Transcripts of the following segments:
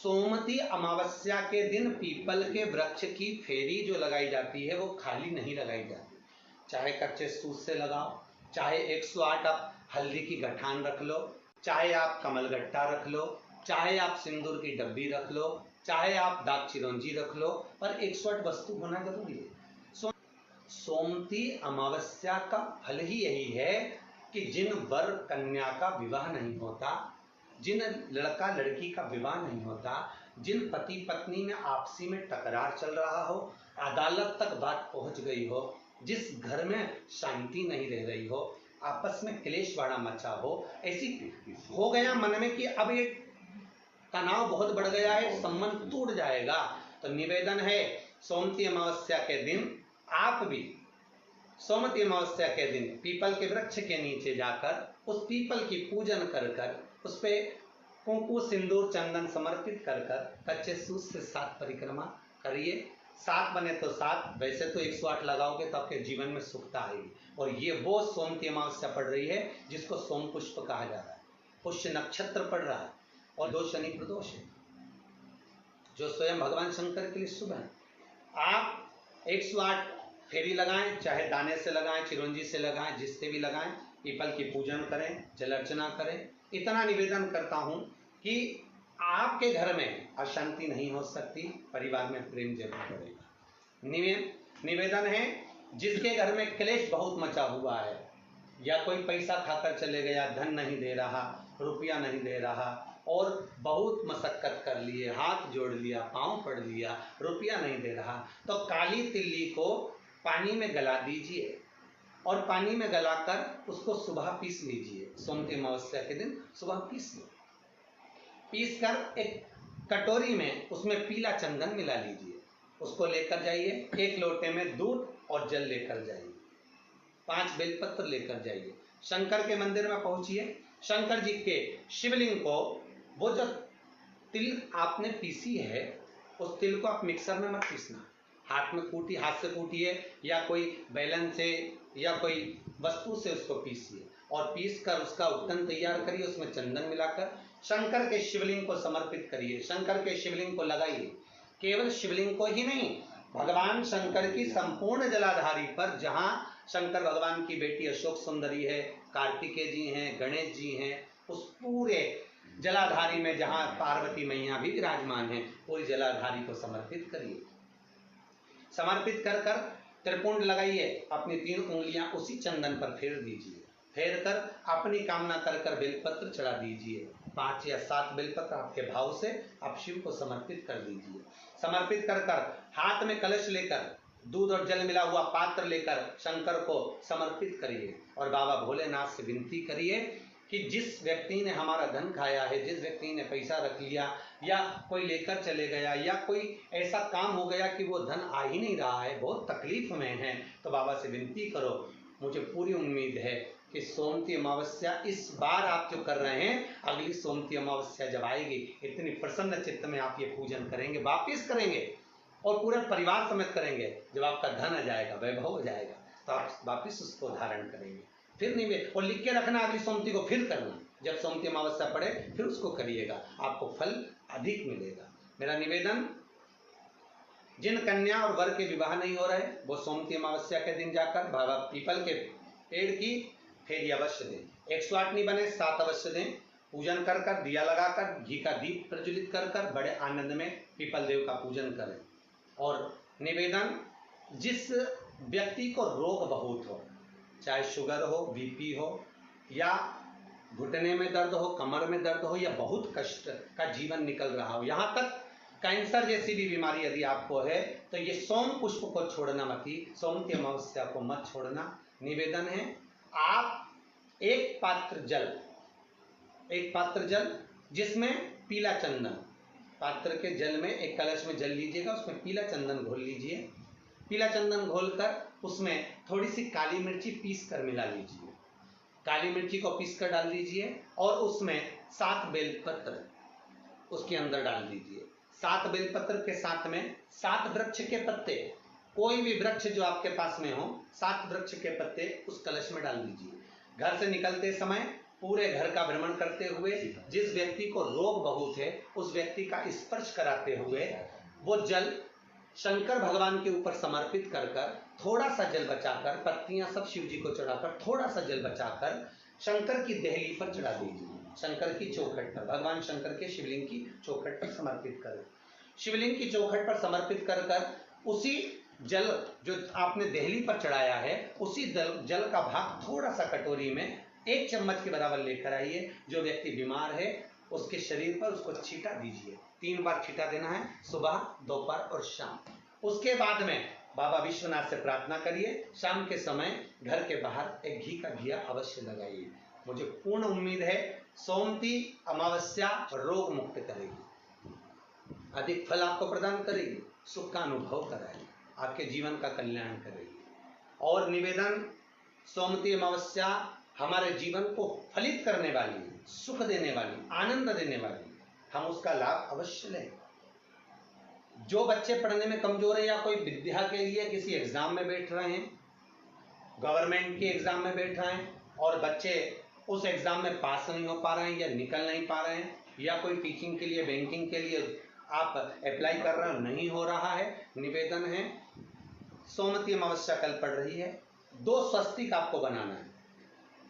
सोमती अमावस्या के दिन पीपल के वृक्ष की फेरी जो लगाई जाती है वो खाली नहीं लगाई जाती, चाहे कच्चे सूत से लगाओ, चाहे 108 आप हल्दी की गठान रख लो, चाहे आप कमलगट्टा रख लो, चाहे आप सिंदूर की डब्बी रख लो, चाहे आप दाग चिरौंजी रख लो, पर 108 वस्तु होना जरूरी है। सोमती अमावस्या का फल ही यही है कि जिन वर कन्या का विवाह नहीं होता, जिन लड़का लड़की का विवाह नहीं होता, जिन पति पत्नी में आपसी में टकरार चल रहा हो, अदालत तक बात पहुंच गई हो, जिस घर में शांति नहीं रह रही हो, आपस में क्लेश बड़ा मचा हो, ऐसी हो गया मन में कि अब ये तनाव बहुत बढ़ गया है, संबंध टूट जाएगा, तो निवेदन है सोमती अमावस्या के दिन आप भी सोमती अमावस्या के दिन पीपल के वृक्ष के नीचे जाकर उस पीपल की पूजन कर कर उस पे कुंकु सिंदूर चंदन समर्पित कर कर कच्चे सूत से 7 परिक्रमा करिए। 7 बने तो 7, वैसे तो 108 लगाओगे तो आपके जीवन में सुखता आएगी। और ये वो सोमती अमावस्या पड़ रही है जिसको सोम पुष्प कहा जा रहा है, पुष्य नक्षत्र पड़ रहा है और 2 शनि प्रदोष है जो स्वयं भगवान शंकर के लिए शुभ है। आप 108 फेरी लगाएं, चाहे दाने से लगाएं, चिरौंजी से लगाएं, जिससे भी लगाएं, पीपल की पूजन करें, जल अर्चना करें। इतना निवेदन करता हूं कि आपके घर में अशांति नहीं हो सकती, परिवार में प्रेम जरूर बढ़ेगा। निवेदन है जिसके घर में क्लेश बहुत मचा हुआ है, या कोई पैसा खाकर चले गया, धन नहीं दे रहा, रुपया नहीं दे रहा, और बहुत मशक्कत कर लिए, हाथ जोड़ लिया, पांव पड़ लिया, रुपया नहीं दे रहा, तो काली तिल्ली को पानी में गला दीजिए और पानी में गलाकर उसको सुबह पीस लीजिए। सोमती अमावस्या के दिन सुबह पीस लो, पीस कर एक कटोरी में उसमें पीला चंदन मिला लीजिए, उसको लेकर जाइए। 1 लोटे में दूध और जल लेकर जाइए, 5 बेलपत्र लेकर जाइए, शंकर के मंदिर में पहुंचिए। शंकर जी के शिवलिंग को, वो जो तिल आपने पीसी है उस तिल को आप मिक्सर में मत पीसना, हाथ से कूटिए या कोई बैलन से या कोई वस्तु से उसको पीसिए और पीस कर उसका उत्तन तैयार करिए, उसमें चंदन मिलाकर शंकर के शिवलिंग को समर्पित करिए, शंकर के शिवलिंग को लगाइए। केवल शिवलिंग को ही नहीं, भगवान शंकर की संपूर्ण जलाधारी पर, जहां शंकर भगवान की बेटी अशोक सुंदरी है, कार्तिकेय जी हैं, गणेश जी हैं, उस पूरे जलाधारी में जहां पार्वती मैया भी विराजमान है, पूरी जलाधारी को समर्पित करिए। समर्पित कर कर त्रिपुंड लगाइए, अपनी 3 उंगलियां उसी चंदन पर फेर दीजिए, फेर कर अपनी कामना कर कर बेलपत्र चढ़ा दीजिए। 5 या 7 बेलपत्र आपके भाव से आप शिव को समर्पित कर दीजिए। समर्पित कर कर हाथ में कलश लेकर, दूध और जल मिला हुआ पात्र लेकर शंकर को समर्पित करिए और बाबा भोलेनाथ से विनती करिए कि जिस व्यक्ति ने हमारा धन खाया है, जिस व्यक्ति ने पैसा रख लिया या कोई लेकर चले गया या कोई ऐसा काम हो गया कि वो धन आ ही नहीं रहा है, बहुत तकलीफ में है, तो बाबा से विनती करो। मुझे पूरी उम्मीद है कि सोमती अमावस्या इस बार आप जो कर रहे हैं, अगली सोमती अमावस्या जब आएगी, इतनी प्रसन्न चित्त में आप ये पूजन करेंगे, वापिस करेंगे और पूरे परिवार समेत करेंगे। जब आपका धन आ जाएगा, वैभव हो जाएगा, तो आप वापिस उसको धारण करेंगे। फिर नहीं, और लिख के रखना, अगली सोमती को फिर करना, जब सोमती अमावस्या पड़े फिर उसको करिएगा, आपको फल अधिक मिलेगा। मेरा निवेदन, जिन कन्या और वर के विवाह नहीं हो रहे, वो सोमती अमावस्या के दिन जाकर बाबा पीपल के पेड़ की फेरी अवश्य दें। 108 नहीं बने 7 अवश्य दें। पूजन कर कर, दिया लगाकर, घी का दीप प्रज्वलित कर कर बड़े आनंद में पीपल देव का पूजन करें। और निवेदन, जिस व्यक्ति को रोग बहुत हो, चाहे शुगर हो, बीपी हो, या घुटने में दर्द हो, कमर में दर्द हो, या बहुत कष्ट का जीवन निकल रहा हो, यहाँ तक कैंसर जैसी भी बीमारी यदि आपको है, तो ये सोम पुष्प को छोड़ना मत ही, सोमती अमावस्या को मत छोड़ना। निवेदन है, आप एक पात्र जल जिसमें पीला चंदन, पात्र के जल में एक कलश में जल लीजिएगा, उसमें पीला चंदन घोल लीजिए। पीला चंदन घोलकर उसमें थोड़ी सी काली मिर्ची पीस कर मिला लीजिए, काली मिर्ची को पीस कर डाल दीजिए और उसमें 7 बेलपत्र उसके अंदर डाल दीजिए। 7 बेलपत्र के साथ में 7 वृक्ष के पत्ते, कोई भी वृक्ष जो आपके पास में हो, 7 वृक्ष के पत्ते उस कलश में डाल दीजिए। घर से निकलते समय पूरे घर का भ्रमण करते हुए जिस व्यक्ति को रोग बहुत है उस व्यक्ति का स्पर्श कराते हुए वो जल शंकर भगवान के ऊपर समर्पित कर कर थोड़ा सा जल बचाकर, पत्तियां सब शिव जी को चढ़ाकर थोड़ा सा जल बचाकर शंकर की देहली पर चढ़ा दीजिए, शंकर की चौखट पर, भगवान शंकर के शिवलिंग की चौखट पर समर्पित करें। शिवलिंग की चौखट पर समर्पित कर कर उसी जल जो आपने देहली पर चढ़ाया है उसी जल का भाग थोड़ा सा कटोरी में 1 चम्मच के बराबर लेकर आइए। जो व्यक्ति बीमार है उसके शरीर पर उसको छींटा दीजिए, 3 बार छींटा देना है, सुबह, दोपहर और शाम। उसके बाद में बाबा विश्वनाथ से प्रार्थना करिए, शाम के समय घर के बाहर एक घी का दिया अवश्य लगाइए। मुझे पूर्ण उम्मीद है सोमती अमावस्या रोग मुक्त करेगी, अधिक फल आपको प्रदान करेगी, सुख का अनुभव कराएगी, आपके जीवन का कल्याण करेगी। और निवेदन, सोमती अमावस्या हमारे जीवन को फलित करने वाली है, सुख देने वाली, आनंद देने वाली, हम उसका लाभ अवश्य लें। जो बच्चे पढ़ने में कमजोर है या कोई विद्या के लिए किसी एग्जाम में बैठ रहे हैं, गवर्नमेंट के एग्जाम में बैठ रहे हैं और बच्चे उस एग्जाम में पास नहीं हो पा रहे हैं या निकल नहीं पा रहे हैं, या कोई टीचिंग के लिए, बैंकिंग के लिए आप अप्लाई कर रहे हो, नहीं हो रहा है, निवेदन है सोमती अमावस्या कल पड़ रही है, 2 स्वस्तिक आपको बनाना है।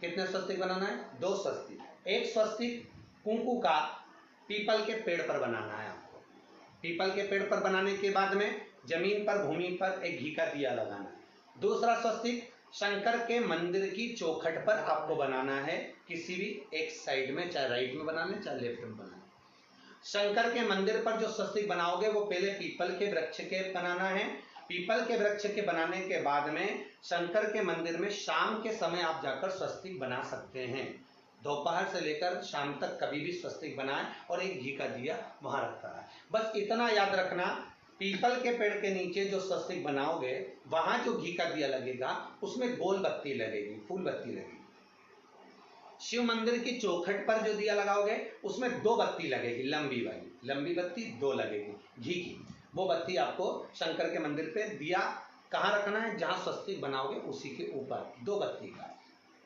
कितने स्वस्तिक बनाना है? 2 स्वस्तिक। एक स्वस्तिक कुंकू का पीपल के पेड़ पर बनाना है आपको। पीपल के पेड़ पर बनाने के बाद में जमीन पर, भूमि पर एक घी का दिया लगाना है। दूसरा स्वस्तिक शंकर के मंदिर की चौखट पर आपको बनाना है, किसी भी एक साइड में, चाहे राइट में बना लें चाहे लेफ्ट में बना लें। शंकर के मंदिर पर जो स्वस्तिक बनाओगे वो पहले पीपल के वृक्ष के बनाना है। पीपल के वृक्ष के बनाने के बाद में शंकर के मंदिर में शाम के समय आप जाकर स्वस्तिक बना सकते हैं। दोपहर से लेकर शाम तक कभी भी स्वस्तिक बनाएं और एक घी का दिया वहां रखता है। बस इतना याद रखना, पीपल के पेड़ के नीचे जो स्वस्तिक बनाओगे वहां जो घी का दिया लगेगा उसमें गोल बत्ती लगेगी, फूल बत्ती लगेगी। शिव मंदिर की चौखट पर जो दिया लगाओगे उसमें 2 बत्ती लगेगी, लंबी वाली, लंबी बत्ती 2 लगेगी घी की। वो बत्ती आपको शंकर के मंदिर पे दिया कहाँ रखना है? जहां स्वस्तिक बनाओगे उसी के ऊपर 2 बत्ती का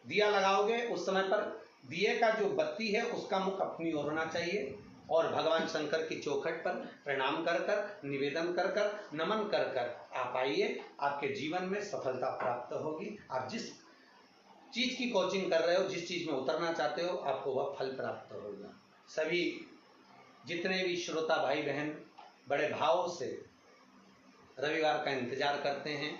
दिया लगाओगे। उस समय पर दिए का जो बत्ती है उसका मुख अपनी ओर होना चाहिए और भगवान शंकर की चौखट पर प्रणाम कर कर, निवेदन कर कर, नमन कर कर आप आइए। आपके जीवन में सफलता प्राप्त होगी। आप जिस चीज की कोचिंग कर रहे हो, जिस चीज में उतरना चाहते हो, आपको वह फल प्राप्त होगा। सभी जितने भी श्रोता भाई बहन बड़े भाव से रविवार का इंतजार करते हैं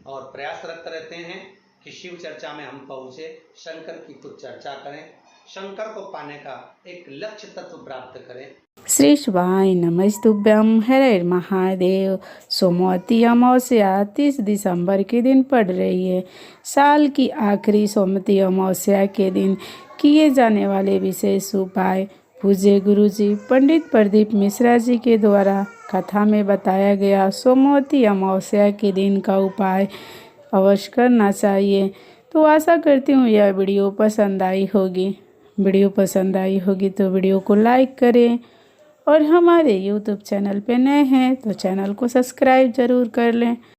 और प्रयासरत रहते हैं कि शिव चर्चा में हम पहुंचे, शंकर की कुछ चर्चा करें, शंकर को पाने का एक लक्ष्य तत्व प्राप्त करें। श्री शिवाय नमस्तुभ्यं, हर हर महादेव। सोमवती अमावस्या 30 दिसंबर के दिन पड़ रही है। साल की आखिरी सोमवती अमावस्या के दिन किए जाने वाले विशेष उपाय पूज्य गुरुजी पंडित प्रदीप मिश्रा जी के द्वारा कथा में बताया गया सोमवती अमावस्या के दिन का उपाय अवश्य करना चाहिए। तो आशा करती हूँ यह वीडियो पसंद आई होगी। वीडियो पसंद आई होगी तो वीडियो को लाइक करें और हमारे YouTube चैनल पे नए हैं तो चैनल को सब्सक्राइब ज़रूर कर लें।